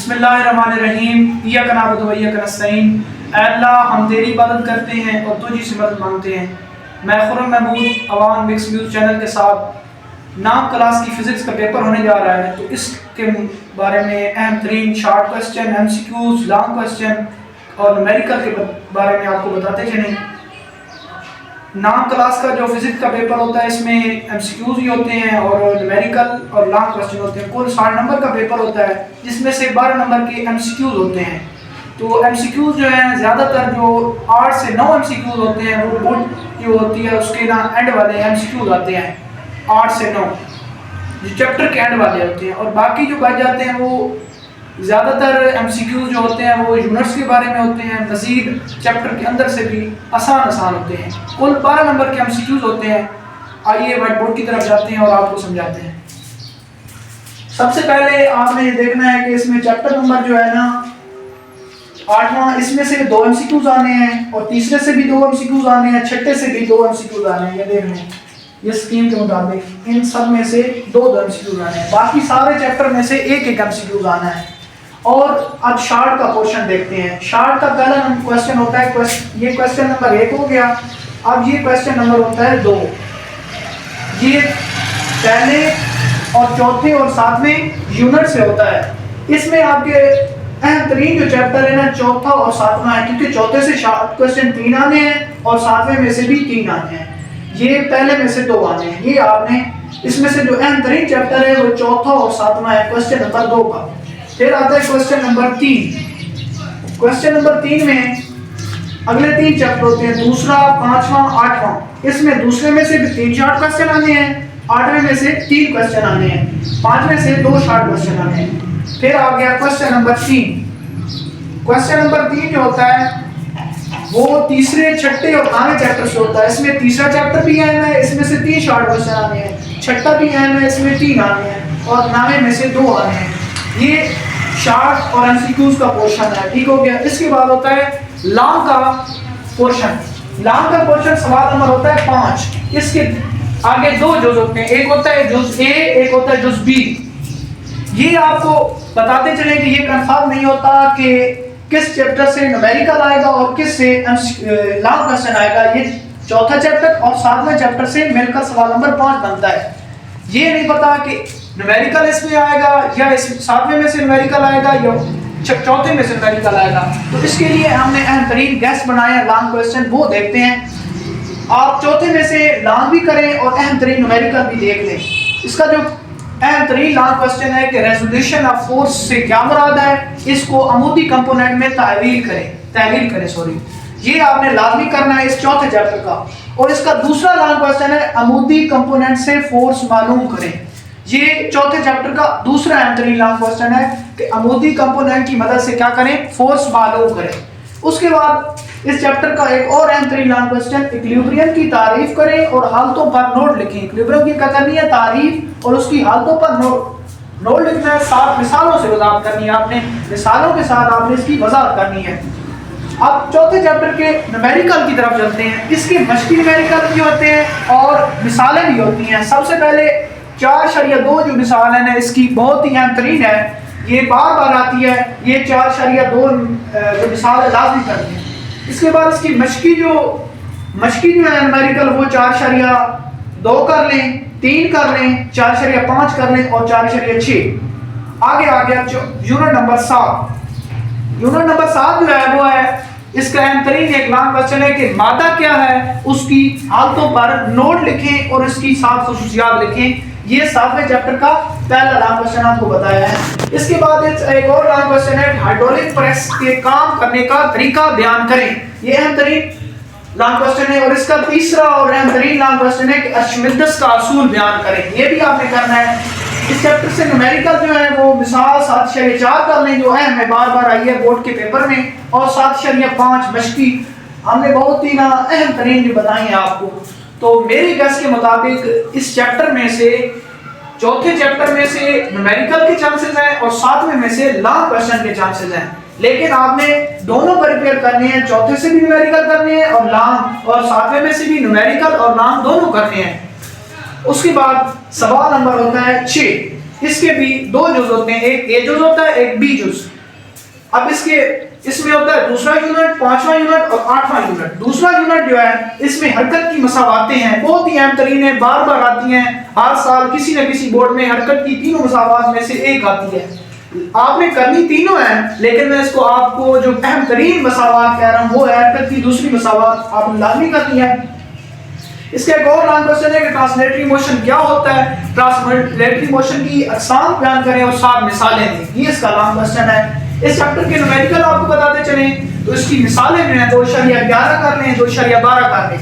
بسم اللہ الرحمن الرحیم ایاک نعبد و ایاک نستعین۔ اے اللہ ہم تیری عبادت کرتے ہیں اور تجھی سے مدد مانگتے ہیں۔ میں خرم محمود عوام مکس نیوز چینل کے ساتھ نام کلاس کی فزکس کا پیپر ہونے جا رہا ہے، تو اس کے بارے میں اہم ترین short question, M C Qs, long question اور نومیریکل کے بارے میں آپ کو بتاتے چلیں۔ نام کلاس کا جو فزکس کا پیپر ہوتا ہے اس میں ایم سی کیوز ہی ہوتے ہیں اور نومیریکل اور لانگ کوسچن ہوتے ہیں۔ کل 60 نمبر کا پیپر ہوتا ہے جس میں سے 12 نمبر کے ایم سی کیوز ہوتے ہیں۔ تو ایم سی کیوز جو ہیں زیادہ تر جو 8 سے 9 ایم سی کیوز ہوتے ہیں وہ بوڈ جو ہوتی ہے اس کے نا اینڈ والے ایم سی کیوز آتے ہیں 8 سے 9 جو چیپٹر کے اینڈ والے ہوتے ہیں، اور باقی جو بچ جاتے ہیں وہ زیادہ تر ایم سی کیوز جو ہوتے ہیں وہ یونٹس کے بارے میں ہوتے ہیں، مزید چیپٹر کے اندر سے بھی آسان ہوتے ہیں۔ کل 12 نمبر کے ایم سی کیوز ہوتے ہیں۔ آئیے وائٹ بورڈ کی طرف جاتے ہیں اور آپ کو سمجھاتے ہیں۔ سب سے پہلے آپ نے یہ دیکھنا ہے کہ اس میں چیپٹر نمبر جو ہے نا 8واں، اس میں سے 2 ایم سی کیوز آنے ہیں اور تیسرے سے بھی 2 ایم سی کیوز آنے ہیں، چھٹے سے بھی 2 ایم سی کیوز آنے ہیں۔ یہ دیکھ لیں یہ اسکیم کے مطابق ان سب میں سے 2 ایم سی کیوز آنے ہیں، باقی سارے چیپٹر میں سے ایک ایم سی کیوز آنا ہے۔ اور اب شارٹ کا پورشن دیکھتے ہیں۔ شارٹ کا پہلا کوسچن ہوتا ہے یہ کوسچن نمبر 1 ہو گیا۔ اب یہ کوسچن نمبر ہوتا ہے 2۔ یہ پہلے اور چوتھے اور 7ویں یونٹ سے ہوتا ہے۔ اس میں آپ کے اہم ترین جو چیپٹر ہے نا چوتھا اور 7واں ہے، کیونکہ چوتھے سے شارٹ کوسچن 3 آنے ہیں اور 7ویں میں سے بھی 3 آنے ہیں۔ یہ پہلے میں سے 2 آنے ہیں۔ یہ آپ نے اس میں سے جو اہم ترین چیپٹر ہے وہ چوتھا اور 7واں ہے کوسچن نمبر 2 کا۔ پھر آتا ہے کوسچن نمبر 3۔ کوسچن نمبر 3 میں اگلے 3 چیپٹر ہوتے ہیں، دوسرا، 5واں، 8واں۔ اس میں دوسرے میں سے بھی 3 شارٹ کوسچن آنے ہیں، 8ویں میں سے 3 کوسچن آنے ہیں، 5ویں سے 2 شارٹ کوسچن آنے ہیں۔ پھر آ گیا کوسچن نمبر 3۔ کوسچن نمبر 3 جو ہوتا ہے وہ تیسرے، چھٹے اور 9ویں چیپٹر سے ہوتا ہے۔ اس میں تیسرا چیپٹر بھی اہم ہے، اس میں سے 3 شارٹ کوسچن آنے ہیں، چھٹا بھی اہم ہے، اس میں 3 آنے ہیں اور 9ویں میں سے 2 آنے ہیں۔ یہ شارٹ اور ایم سی کیوز کا پورشن ہے، ٹھیک ہو گیا۔ اس کے بعد ہوتا ہے لانگ کا پورشن۔ لانگ کا پورشن سوال نمبر ہوتا ہے 5۔ اس کے آگے 2 جز ہوتے ہیں، ایک ہوتا ہے جز اے، ایک ہوتا ہے جز بی۔ یہ آپ کو بتاتے چلیں کہ یہ کنفرم نہیں ہوتا کہ کس چیپٹر سے نومیریکل آئے گا اور کس سے لانگ کوسچن آئے گا۔ یہ چوتھا چیپٹر اور 7واں چیپٹر سے مل کر سوال نمبر 5 بنتا ہے۔ یہ نہیں پتا کہ نومیریکل اس میں آئے گا یا اس 7ویں میں سے نومیریکل آئے گا یا چوتھے میں سے نومیریکل آئے گا۔ تو اس کے لیے ہم نے اہم ترین گیس بنایا ہے لانگ کوسچن، وہ دیکھتے ہیں۔ آپ چوتھے میں سے لانگ بھی کریں اور اہم ترین نومیریکل بھی دیکھ لیں۔ اس کا جو اہم ترین لانگ کوسچن ہے کہ ریزولوشن آف فورس سے کیا مراد ہے، اس کو عمودی کمپوننٹ میں تحویل کریں۔ یہ آپ نے لازمی کرنا ہے اس چوتھے چیپٹر کا۔ اور اس کا دوسرا لانگ کوسچن ہے عمودی کمپوننٹ سے فورس معلوم کریں۔ یہ چوتھے چیپٹر کا دوسرا اہم ترین لانگ کوسچن ہے کہ عمودی کمپوننٹ کی مدد سے کیا کریں، فورس معلوم کریں۔ اس کے بعد اس چیپٹر کا ایک اور اہم ترین لانگ کوسچن ایکولیبریم کی تعریف کریں اور حالتوں پر نوٹ لکھیں۔ ایکولیبریم کی کیا کرنی ہے، تعریف، اور اس کی حالتوں پر نوٹ لکھنا ہے، 7 مثالوں سے وضاحت کرنی ہے آپ نے، مثالوں کے ساتھ آپ نے اس کی وضاحت کرنی ہے۔ اب چوتھے چیپٹر کے نومیریکل کی طرف چلتے ہیں۔ اس کے مشقی نومیریکل بھی ہوتے ہیں اور مثالیں بھی ہوتی ہیں۔ سب سے پہلے 4.2 جو مثال ہے نا اس کی بہت ہی اہم ترین ہے، یہ بار بار آتی ہے۔ یہ 4.2 جو مثال ہے لازمی کرنی ہے۔ اس کے بعد اس کی مشقی جو ہے نومیریکل وہ 4.2 کر لیں، 3 کر لیں، 4.5 کر لیں اور 4.6۔ آگے آ گیا یونٹ نمبر 7۔ یونٹ نمبر 7 جو ہے وہ ہے اس کا اہم ترین ایک لانگ کوسچن ہے کہ مادہ کیا ہے، اس کی حالتوں پر نوٹ لکھیں اور اس کی 7 خصوصیات لکھیں۔ یہ 7ویں چیپٹر کا پہلا لانگ کوسچن آپ کو بتایا ہے۔ اس کے بعد ایک اور لانگ کوسچن ہے ہائیڈرولک پریس کے کام کرنے کا طریقہ بیان کریں۔ یہ اہم ترین لانگ کوسچن ہے۔ اور اس کا تیسرا اور اہم ترین لانگ کوسچن ہے کہ ارشمیدس کا اصول بیان کریں۔ یہ بھی آپ نے کرنا ہے۔ اس چیپٹر سے نومیریکل جو ہے وہ مثال 7.4 کر لیں جو اہم ہے، بار بار آئی ہے بورڈ کے پیپر میں، اور 7.5 مشقی ہم نے بہت ہی اہم ترین جو بتائی ہیں آپ کو۔ تو میری گیس کے مطابق اس چیپٹر میں سے چوتھے چیپٹر میں سے نومیریکل کے چانسز ہیں اور 7ویں میں سے لانگ کوسچن کے چانسز ہیں، لیکن آپ نے دونوں پریپیئر کرنے ہیں، چوتھے سے بھی نومیریکل کرنے ہیں اور لانگ، اور 7ویں میں سے بھی نومیریکل اور لانگ دونوں کرنے ہیں۔ اس کے بعد سوال نمبر ہوتا ہے 6۔ اس کے بھی 2 جز ہوتے ہیں، ایک اے جز ہوتا ہے، ایک بی جز۔ اب اس میں ہوتا ہے دوسرا یونٹ، پانچواں یونٹ اور آٹھواں یونٹ۔ دوسرا یونٹ جو ہے اس میں حرکت کی مساواتیں ہیں، بہت ہی اہم ترین ہیں، بار بار آتی ہیں، ہر سال کسی نہ کسی بورڈ میں حرکت کی تینوں مساوات میں سے ایک آتی ہے۔ آپ نے کرنی تینوں ہیں، لیکن میں اس کو آپ کو جو اہم ترین مساوات کہہ رہا ہوں وہ ہے حرکت کی دوسری مساوات، آپ نے لازمی کرنی ہے۔ اس کا ایک اور لانگ کوسچن ہے کہ ٹرانسلیٹری موشن کیا ہوتا ہے، ٹرانسلیٹری موشن کی اقسام بیان کریں اور 7 مثالیں دیں، یہ اس کا لانگ کوسچن ہے۔ اس چیپٹر کے نومیریکل آپ کو بتاتے چلیں تو اس کی مثالیں جو ہیں 2.11 کر لیں، 2.12 کر لیں،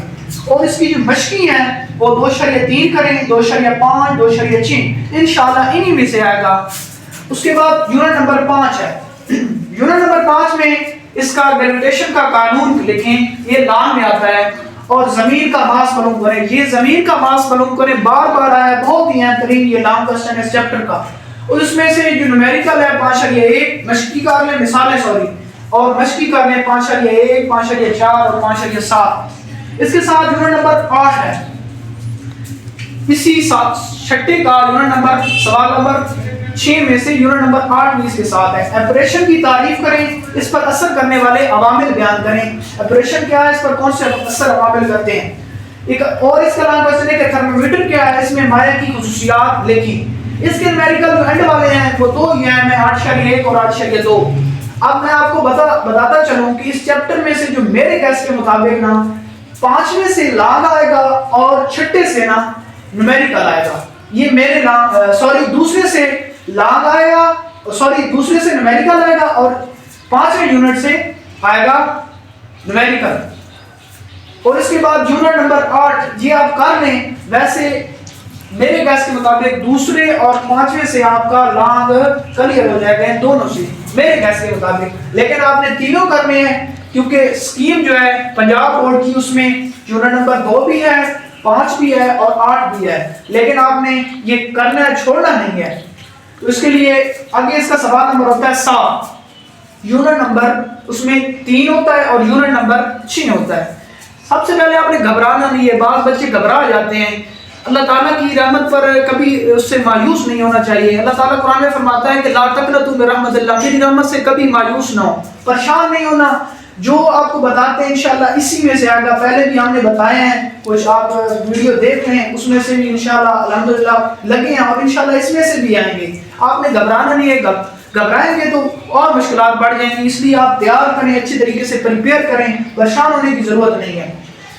اور اس کی جو مشقی ہیں وہ 2.3 کریں، 2.5، 2.6 انشاءاللہ انہی میں سے آئے گا۔ اس کے بعد یونٹ نمبر 5 ہے۔ یونٹ نمبر 5 میں اس کا گریویٹیشن کا قانون لکھیں، یہ لام میں آتا ہے، اور زمین کا ماس معلوم کریں، یہ زمین کا ماس معلوم کریں، بار بار آیا ہے، بہت ہی اہم ترین یہ لام کوسچن ہے اس چیپٹر کا۔ اور اس میں سے جو نومیریکل ہے 5.1 مشقی کر لیں، مثالیں سوری، اور مشقی کر لیں 5.1، 5.4 اور 5.7۔ اس کے ساتھ یونٹ نمبر 8 ہے، اسی چھٹے کا یونٹ نمبر سوال نمبر 6 میں سے یونٹ نمبر 8 بھی اس کے ساتھ ہے۔ ایپریشن کی تعریف کریں، اس پر اثر کرنے والے عوامل بیان کریں۔ ایپریشن کیا ہے، اس پر کون سے اثر عوامل کرتے ہیں۔ ایک اور اس کا لانگ کوسچن ہے کہ تھرمومیٹر کیا ہے، اس میں مائع کی خصوصیات لکھیں۔ اس کے نومیریکل جو اینڈ والے ہیں وہ دو ہی ہیں، 8.1 اور 8.2۔ اب میں آپ کو بتاتا چلوں کہ اس چیپٹر میں سے جو میرے گیس کے مطابق نا 5ویں سے لانگ آئے گا اور چھٹے سے نا نومیریکل آئے گا۔ یہ میرے دوسرے سے لانگ آئے گا، دوسرے سے نومیریکل آئے گا، اور 5ویں یونٹ سے آئے گا نومیریکل۔ اور اس کے بعد یونٹ نمبر 8 یہ آپ کر لیں، ویسے میرے گیس کے مطابق دوسرے اور 5ویں سے آپ کا لانگ کلیئر ہو جائے گا، دونوں سے میرے گیس کے مطابق، لیکن آپ نے تینوں کرنے ہیں کیونکہ اسکیم جو ہے پنجاب بورڈ کی اس میں یونٹ نمبر 2 بھی ہے، 5 بھی ہے اور 8 بھی ہے، لیکن آپ نے یہ کرنا ہے، چھوڑنا نہیں ہے۔ تو اس کے لیے آگے اس کا سوال نمبر ہوتا ہے 7، یونٹ نمبر اس میں 3 ہوتا ہے اور یونٹ نمبر 6 ہوتا ہے۔ سب سے پہلے آپ نے گھبرانا نہیں ہے، بعض بچے گھبرا جاتے ہیں، اللہ تعالیٰ کی رحمت پر کبھی اس سے مایوس نہیں ہونا چاہیے۔ اللہ تعالیٰ قرآن میں فرماتا ہے کہ لا تقنطوا من رحمت اللہ، میری رحمت سے کبھی مایوس نہ ہو، پریشان نہیں ہونا، جو آپ کو بتاتے ہیں انشاءاللہ اسی میں سے آئے گا۔ پہلے بھی ہم نے بتایا ہیں، کچھ آپ ویڈیو دیکھ لیں، اس میں سے بھی انشاءاللہ الحمدللہ لگے ہیں، اور انشاءاللہ اس میں سے بھی آئیں گے۔ آپ نے گھبرانا نہیں ہے، گھبرائیں گے تو اور مشکلات بڑھ جائیں گی، اس لیے آپ تیار کریں، اچھی طریقے سے پریپیئر کریں، پریشان ہونے کی ضرورت نہیں ہے۔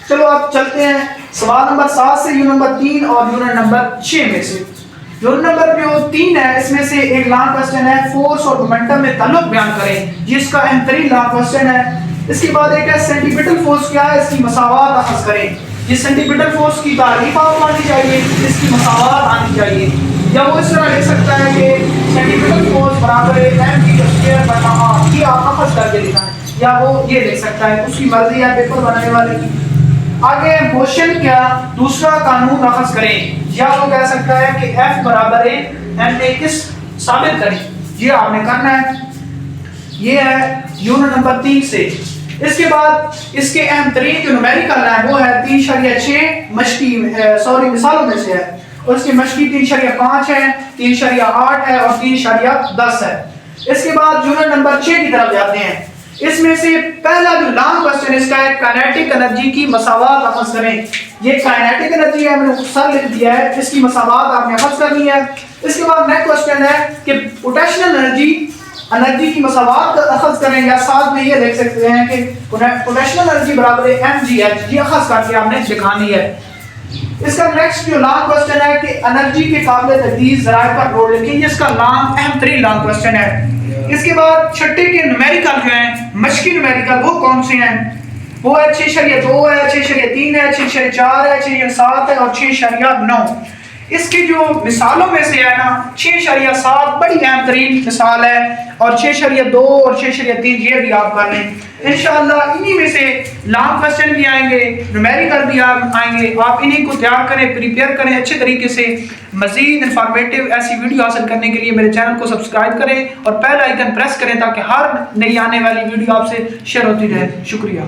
چلو آپ چلتے ہیں سوال نمبر 7 سے یونٹ نمبر 3 اور یونٹ نمبر 6 میں سے۔ یونٹ نمبر جو 3 ہے اس میں سے ایک لانگ کوسچن ہے، فورس اور مومنٹم میں تعلق بیان کریں، جس کا اہم ترین لانگ کوسچن ہے۔ اس کے بعد ایک ہے سینٹیپیٹل فورس کیا ہے، اس کی مساوات اخذ کریں۔ یہ سینٹیپیٹل فورس کی تعریف آپ کو آنی چاہیے، اس کی مساوات آنی چاہیے، یا وہ اس طرح لکھ سکتا ہے کہ سینٹیپیٹل فورس برابر ہے mg²/r، یہ آپ اخذ کر کے لکھا ہے، یا وہ یہ لکھ سکتا ہے، اس کی مرضی ہے پیپر بنانے والے کی۔ آگے موشن کیا، دوسرا قانون اخذ کریں، یا وہ کہہ سکتا ہے کہ F برابر ہے mx ثابت کریں، یہ آپ نے کرنا ہے۔ یہ ہے یونٹ نمبر 3 سے۔ اس کے بعد اس کے اہم ترین جو نومیریکل ہے وہ ہے 3.6 مشقی مثالوں میں سے ہے، اور اس کی مشقی 3.5 ہے، 3.8 ہے اور 3.10 ہے۔ اس کے بعد یونٹ نمبر 6 کی طرف جاتے ہیں۔ اس میں سے پہلا جو لانگ کوسچن اس کا ہے کائنیٹک انرجی کی مساوات اخذ کریں۔ یہ کائنیٹک انرجی ہے، میں نے سر لکھ دیا ہے، اس کی مساوات آپ نے اخذ کرنی ہے۔ اس کے بعد نیکسٹ کوسچن ہے کہ پوٹینشیل انرجی کی مساوات اخذ کریں، یا ساتھ میں یہ لکھ سکتے ہیں کہ پوٹینشیل انرجی برابر ہے mgh، یہ اخذ کر کے آپ نے دکھانی ہے۔ اس کا نیکسٹ جو لانگ کوسچن ہے کہ انرجی کے قابل تجدید ذرائع پر روڈ لکھیں، یہ اس کا اہم ترین لانگ کوسچن ہے۔ اس کے بعد چھٹے کے نومیریکل جو ہیں، مشقی نومیریکل وہ کون سے ہیں، وہ ہے 6.2 ہے، 6.3 ہے، 6.4 ہے، 6.7 ہے اور 6.9۔ اس کی جو مثالوں میں سے ہے نا 6.7 بڑی اہم ترین مثال ہے، اور 6.2 اور 6.3 یہ بھی آپ کر لیں۔ انشاءاللہ انہی میں سے لانگ کوسچن بھی آئیں گے، نومیریکل بھی آئیں گے، آپ انہی کو تیار کریں، پریپیئر کریں اچھے طریقے سے۔ مزید انفارمیٹیو ایسی ویڈیو حاصل کرنے کے لیے میرے چینل کو سبسکرائب کریں اور بیل آئیکن پریس کریں تاکہ ہر نئی آنے والی ویڈیو آپ سے شیئر ہوتی رہے۔ شکریہ۔